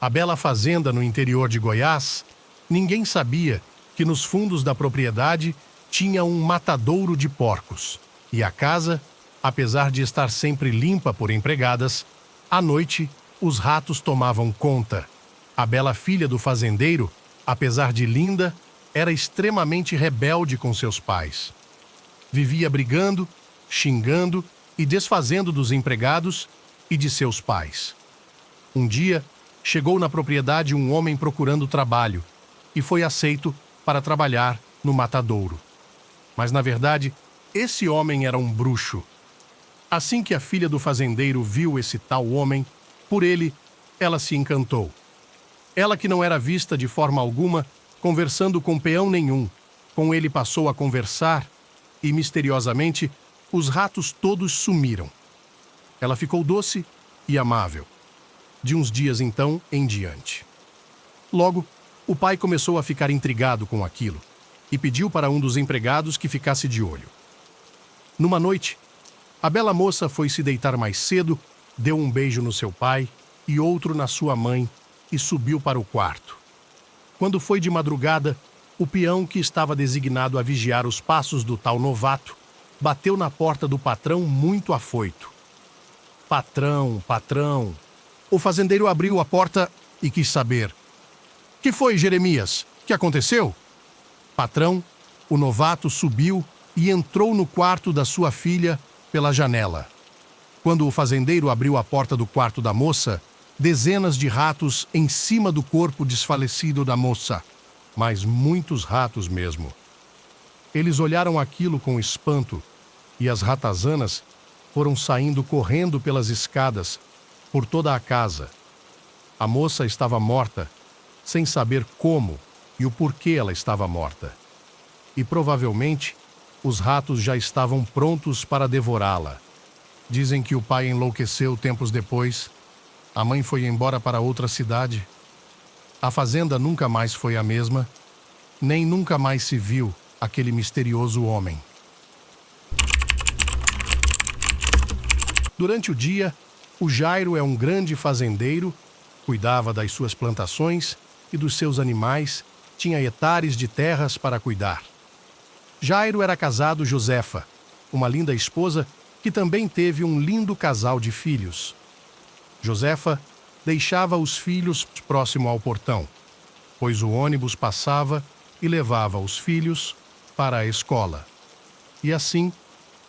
A bela fazenda no interior de Goiás, ninguém sabia que nos fundos da propriedade tinha um matadouro de porcos. E a casa, apesar de estar sempre limpa por empregadas, à noite os ratos tomavam conta. A bela filha do fazendeiro, apesar de linda, era extremamente rebelde com seus pais. Vivia brigando, xingando e desfazendo dos empregados e de seus pais. Um dia, chegou na propriedade um homem procurando trabalho e foi aceito para trabalhar no matadouro. Mas, na verdade, esse homem era um bruxo. Assim que a filha do fazendeiro viu esse tal homem, por ele, ela se encantou. Ela, que não era vista de forma alguma, conversando com peão nenhum, com ele passou a conversar e, misteriosamente, os ratos todos sumiram. Ela ficou doce e amável, de uns dias então em diante. Logo, o pai começou a ficar intrigado com aquilo e pediu para um dos empregados que ficasse de olho. Numa noite, a bela moça foi se deitar mais cedo, deu um beijo no seu pai e outro na sua mãe e subiu para o quarto. Quando foi de madrugada, o peão que estava designado a vigiar os passos do tal novato bateu na porta do patrão muito afoito. Patrão, patrão. O fazendeiro abriu a porta e quis saber. Que foi, Jeremias? Que aconteceu? Patrão, o novato subiu e entrou no quarto da sua filha pela janela. Quando o fazendeiro abriu a porta do quarto da moça, dezenas de ratos em cima do corpo desfalecido da moça, mas muitos ratos mesmo. Eles olharam aquilo com espanto e as ratazanas foram saindo correndo pelas escadas, por toda a casa. A moça estava morta, sem saber como e o porquê ela estava morta. E provavelmente os ratos já estavam prontos para devorá-la. Dizem que o pai enlouqueceu tempos depois. A mãe foi embora para outra cidade. A fazenda nunca mais foi a mesma, nem nunca mais se viu aquele misterioso homem. Durante o dia, o Jairo é um grande fazendeiro, cuidava das suas plantações e dos seus animais, tinha hectares de terras para cuidar. Jairo era casado Josefa, uma linda esposa que também teve um lindo casal de filhos. Josefa deixava os filhos próximo ao portão, pois o ônibus passava e levava os filhos para a escola. E assim,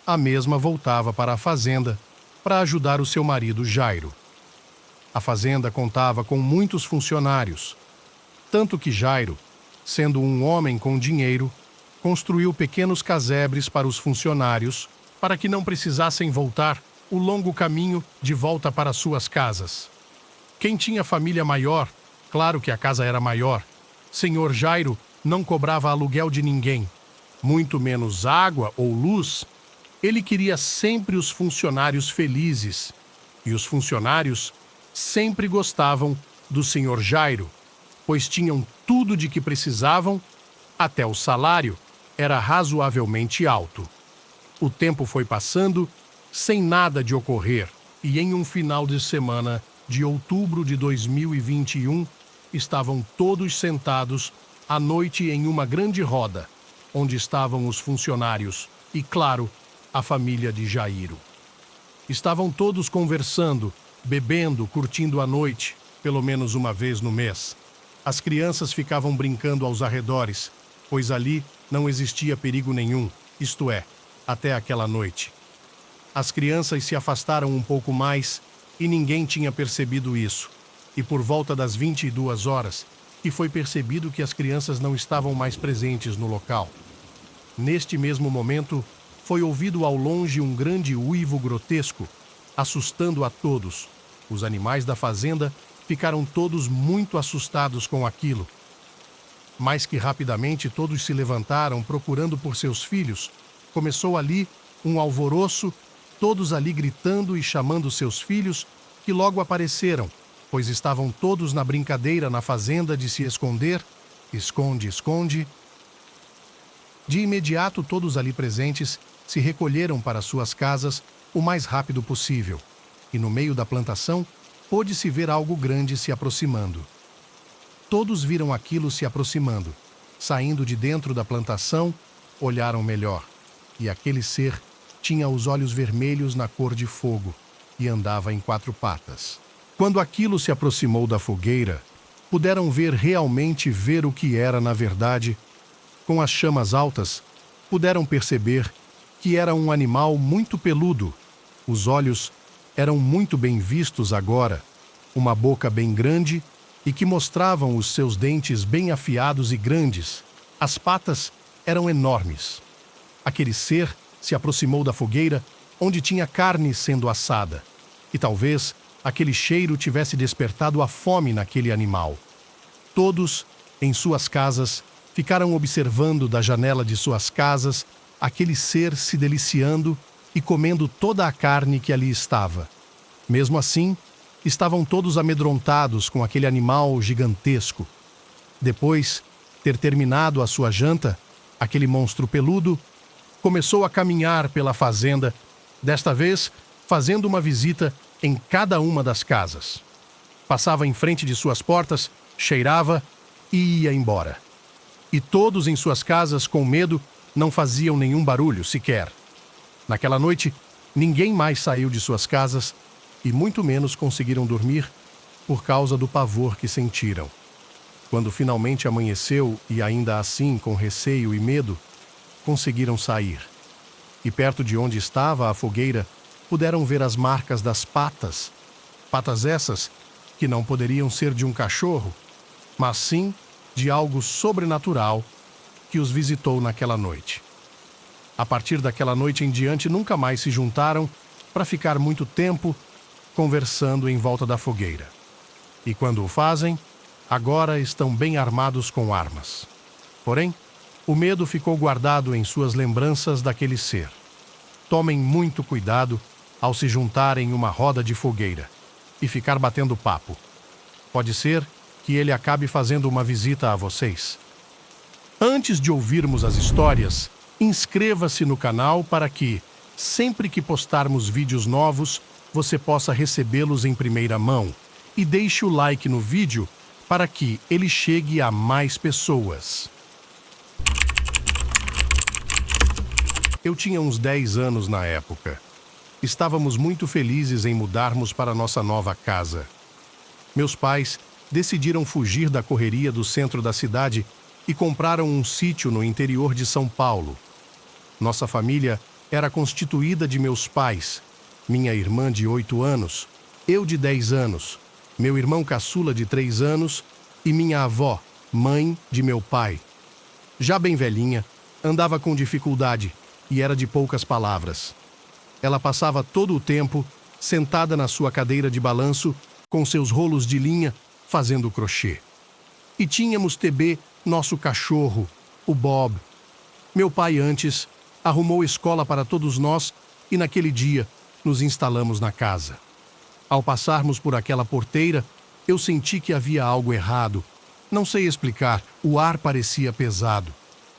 a mesma voltava para a fazenda para ajudar o seu marido Jairo. A fazenda contava com muitos funcionários, tanto que Jairo, sendo um homem com dinheiro, construiu pequenos casebres para os funcionários para que não precisassem voltar o longo caminho de volta para suas casas. Quem tinha família maior, claro que a casa era maior, senhor Jairo não cobrava aluguel de ninguém, muito menos água ou luz. Ele queria sempre os funcionários felizes, e os funcionários sempre gostavam do senhor Jairo, pois tinham tudo de que precisavam, até o salário era razoavelmente alto. O tempo foi passando, sem nada de ocorrer, e em um final de semana de outubro de 2021, estavam todos sentados à noite em uma grande roda, onde estavam os funcionários e, claro, a família de Jairo. Estavam todos conversando, bebendo, curtindo a noite, pelo menos uma vez no mês. As crianças ficavam brincando aos arredores, pois ali não existia perigo nenhum, isto é, até aquela noite. As crianças se afastaram um pouco mais e ninguém tinha percebido isso. E por volta das 22 horas, que foi percebido que as crianças não estavam mais presentes no local. Neste mesmo momento, foi ouvido ao longe um grande uivo grotesco, assustando a todos. Os animais da fazenda ficaram todos muito assustados com aquilo. Mas que rapidamente todos se levantaram procurando por seus filhos. Começou ali um alvoroço, todos ali gritando e chamando seus filhos, que logo apareceram, pois estavam todos na brincadeira na fazenda de se esconder. Esconde, esconde. De imediato, todos ali presentes se recolheram para suas casas o mais rápido possível, e no meio da plantação pôde-se ver algo grande se aproximando. Todos viram aquilo se aproximando. Saindo de dentro da plantação, olharam melhor. E aquele ser tinha os olhos vermelhos na cor de fogo e andava em 4 patas. Quando aquilo se aproximou da fogueira, puderam realmente ver o que era na verdade. Com as chamas altas, puderam perceber que era um animal muito peludo. Os olhos eram muito bem vistos agora, uma boca bem grande e que mostravam os seus dentes bem afiados e grandes. As patas eram enormes. Aquele ser se aproximou da fogueira, onde tinha carne sendo assada. E talvez aquele cheiro tivesse despertado a fome naquele animal. Todos, em suas casas, ficaram observando da janela de suas casas aquele ser se deliciando e comendo toda a carne que ali estava. Mesmo assim, estavam todos amedrontados com aquele animal gigantesco. Depois ter terminado a sua janta, aquele monstro peludo começou a caminhar pela fazenda, desta vez fazendo uma visita em cada uma das casas. Passava em frente de suas portas, cheirava e ia embora. E todos em suas casas, com medo, não faziam nenhum barulho sequer. Naquela noite, ninguém mais saiu de suas casas e muito menos conseguiram dormir por causa do pavor que sentiram. Quando finalmente amanheceu e ainda assim com receio e medo, conseguiram sair. E perto de onde estava a fogueira, puderam ver as marcas das patas. Patas essas que não poderiam ser de um cachorro, mas sim de algo sobrenatural que os visitou naquela noite. A partir daquela noite em diante, nunca mais se juntaram para ficar muito tempo conversando em volta da fogueira. E quando o fazem, agora estão bem armados com armas. Porém, o medo ficou guardado em suas lembranças daquele ser. Tomem muito cuidado ao se juntarem em uma roda de fogueira e ficar batendo papo. Pode ser que ele acabe fazendo uma visita a vocês. Antes de ouvirmos as histórias, inscreva-se no canal para que, sempre que postarmos vídeos novos, você possa recebê-los em primeira mão e deixe o like no vídeo para que ele chegue a mais pessoas. Eu tinha uns 10 anos na época. Estávamos muito felizes em mudarmos para nossa nova casa. Meus pais decidiram fugir da correria do centro da cidade e compraram um sítio no interior de São Paulo. Nossa família era constituída de meus pais, minha irmã de 8 anos, eu de 10 anos, meu irmão caçula de 3 anos e minha avó, mãe de meu pai. Já bem velhinha, andava com dificuldade e era de poucas palavras. Ela passava todo o tempo sentada na sua cadeira de balanço com seus rolos de linha fazendo crochê. E tínhamos TB, nosso cachorro, o Bob. Meu pai antes arrumou escola para todos nós e naquele dia nos instalamos na casa. Ao passarmos por aquela porteira, eu senti que havia algo errado. Não sei explicar, o ar parecia pesado.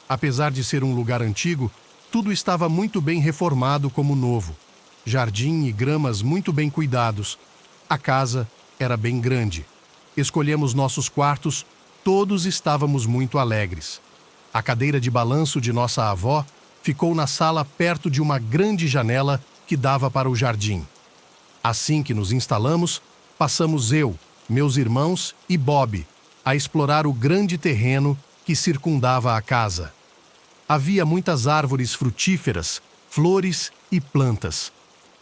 Apesar de ser um lugar antigo, tudo estava muito bem reformado como novo. Jardim e gramas muito bem cuidados. A casa era bem grande. Escolhemos nossos quartos, todos estávamos muito alegres. A cadeira de balanço de nossa avó ficou na sala perto de uma grande janela que dava para o jardim. Assim que nos instalamos, passamos eu, meus irmãos e Bob a explorar o grande terreno que circundava a casa. Havia muitas árvores frutíferas, flores e plantas.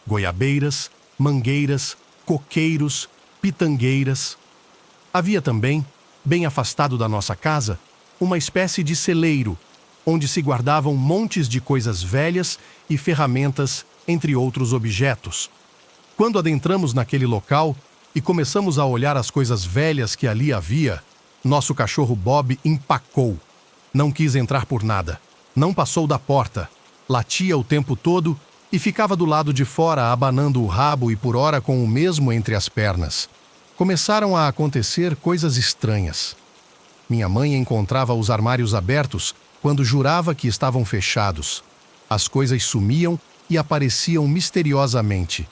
Goiabeiras, mangueiras, coqueiros, pitangueiras. Havia também, bem afastado da nossa casa, uma espécie de celeiro, onde se guardavam montes de coisas velhas e ferramentas, entre outros objetos. Quando adentramos naquele local e começamos a olhar as coisas velhas que ali havia, nosso cachorro Bob empacou. Não quis entrar por nada. Não passou da porta. Latia o tempo todo e ficava do lado de fora abanando o rabo e por ora com o mesmo entre as pernas. Começaram a acontecer coisas estranhas. Minha mãe encontrava os armários abertos quando jurava que estavam fechados. As coisas sumiam e apareciam misteriosamente.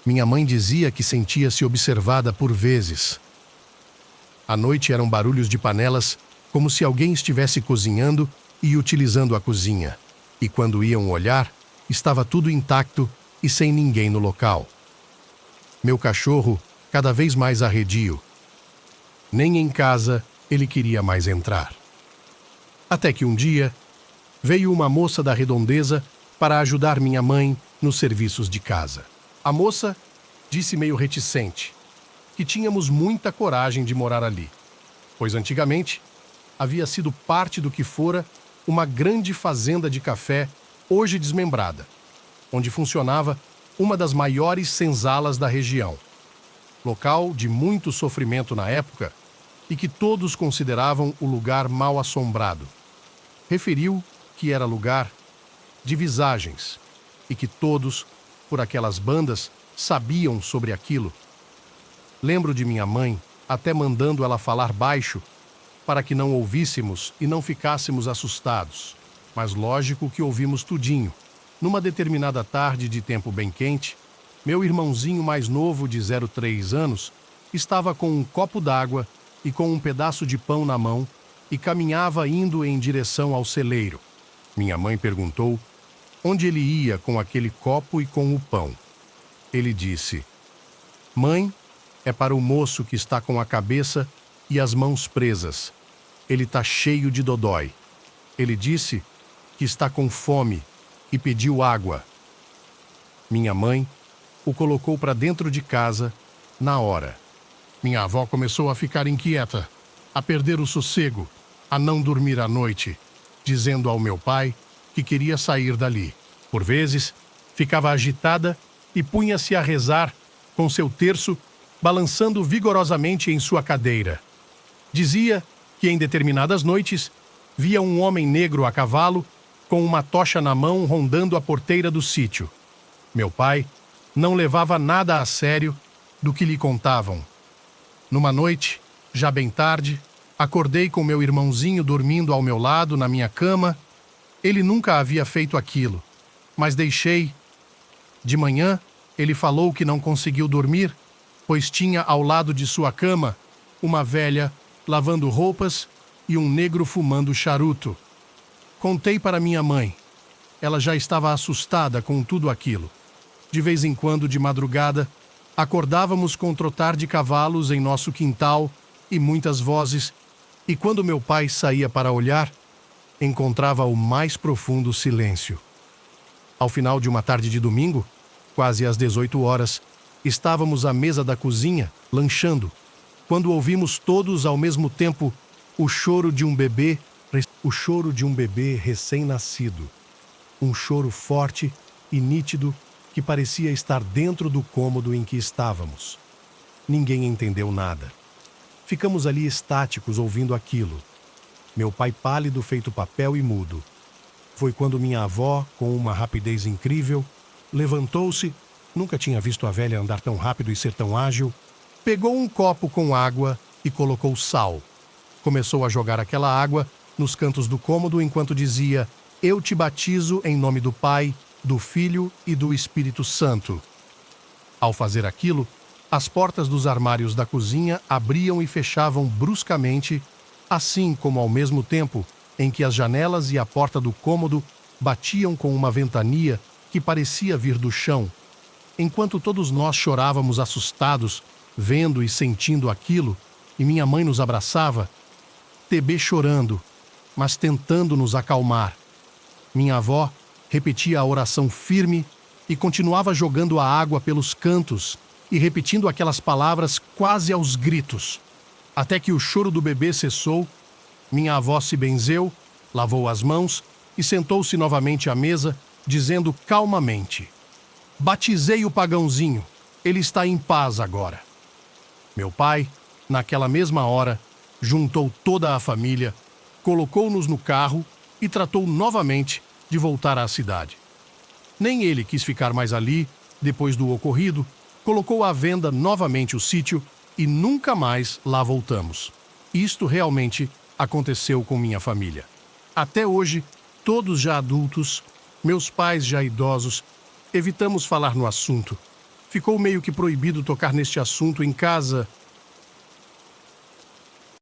Minha mãe dizia que sentia-se observada por vezes. À noite eram barulhos de panelas, como se alguém estivesse cozinhando e utilizando a cozinha. E quando iam olhar, estava tudo intacto e sem ninguém no local. Meu cachorro, cada vez mais arredio. Nem em casa ele queria mais entrar. Até que um dia, veio uma moça da redondeza para ajudar minha mãe nos serviços de casa. A moça disse meio reticente que tínhamos muita coragem de morar ali, pois antigamente havia sido parte do que fora uma grande fazenda de café, hoje desmembrada, onde funcionava uma das maiores senzalas da região, local de muito sofrimento na época e que todos consideravam o lugar mal assombrado. Referiu que era lugar de visagens e que todos, por aquelas bandas, sabiam sobre aquilo. Lembro de minha mãe até mandando ela falar baixo para que não ouvíssemos e não ficássemos assustados, mas lógico que ouvimos tudinho. Numa determinada tarde de tempo bem quente, meu irmãozinho mais novo de 0,3 anos estava com um copo d'água e com um pedaço de pão na mão e caminhava indo em direção ao celeiro. Minha mãe perguntou onde ele ia com aquele copo e com o pão. Ele disse: "Mãe, é para o moço que está com a cabeça e as mãos presas. Ele está cheio de dodói. Ele disse que está com fome e pediu água." Minha mãe o colocou para dentro de casa na hora. Minha avó começou a ficar inquieta, a perder o sossego, a não dormir à noite, dizendo ao meu pai que queria sair dali. Por vezes, ficava agitada e punha-se a rezar com seu terço, balançando vigorosamente em sua cadeira. Dizia que em determinadas noites via um homem negro a cavalo com uma tocha na mão rondando a porteira do sítio. Meu pai não levava nada a sério do que lhe contavam. Numa noite, já bem tarde, acordei com meu irmãozinho dormindo ao meu lado na minha cama. Ele nunca havia feito aquilo, mas deixei. De manhã, ele falou que não conseguiu dormir, pois tinha ao lado de sua cama uma velha lavando roupas e um negro fumando charuto. Contei para minha mãe. Ela já estava assustada com tudo aquilo. De vez em quando, de madrugada, acordávamos com trotar de cavalos em nosso quintal e muitas vozes, e quando meu pai saía para olhar, encontrava o mais profundo silêncio. Ao final de uma tarde de domingo, quase às 18 horas, estávamos à mesa da cozinha, lanchando, quando ouvimos todos ao mesmo tempo o choro de um bebê recém-nascido. Um choro forte e nítido que parecia estar dentro do cômodo em que estávamos. Ninguém entendeu nada. Ficamos ali estáticos ouvindo aquilo. Meu pai pálido feito papel e mudo. Foi quando minha avó, com uma rapidez incrível, levantou-se, nunca tinha visto a velha andar tão rápido e ser tão ágil, pegou um copo com água e colocou sal. Começou a jogar aquela água nos cantos do cômodo enquanto dizia: "Eu te batizo em nome do Pai, do Filho e do Espírito Santo." Ao fazer aquilo, as portas dos armários da cozinha abriam e fechavam bruscamente, assim como ao mesmo tempo em que as janelas e a porta do cômodo batiam com uma ventania que parecia vir do chão. Enquanto todos nós chorávamos assustados, vendo e sentindo aquilo, e minha mãe nos abraçava, TB chorando, mas tentando nos acalmar. Minha avó repetia a oração firme e continuava jogando a água pelos cantos e repetindo aquelas palavras quase aos gritos. Até que o choro do bebê cessou, minha avó se benzeu, lavou as mãos e sentou-se novamente à mesa, dizendo calmamente: "Batizei o pagãozinho, ele está em paz agora." Meu pai, naquela mesma hora, juntou toda a família, colocou-nos no carro e tratou novamente de voltar à cidade. Nem ele quis ficar mais ali, depois do ocorrido, colocou à venda novamente o sítio e nunca mais lá voltamos. Isto realmente aconteceu com minha família. Até hoje, todos já adultos, meus pais já idosos, evitamos falar no assunto. Ficou meio que proibido tocar neste assunto em casa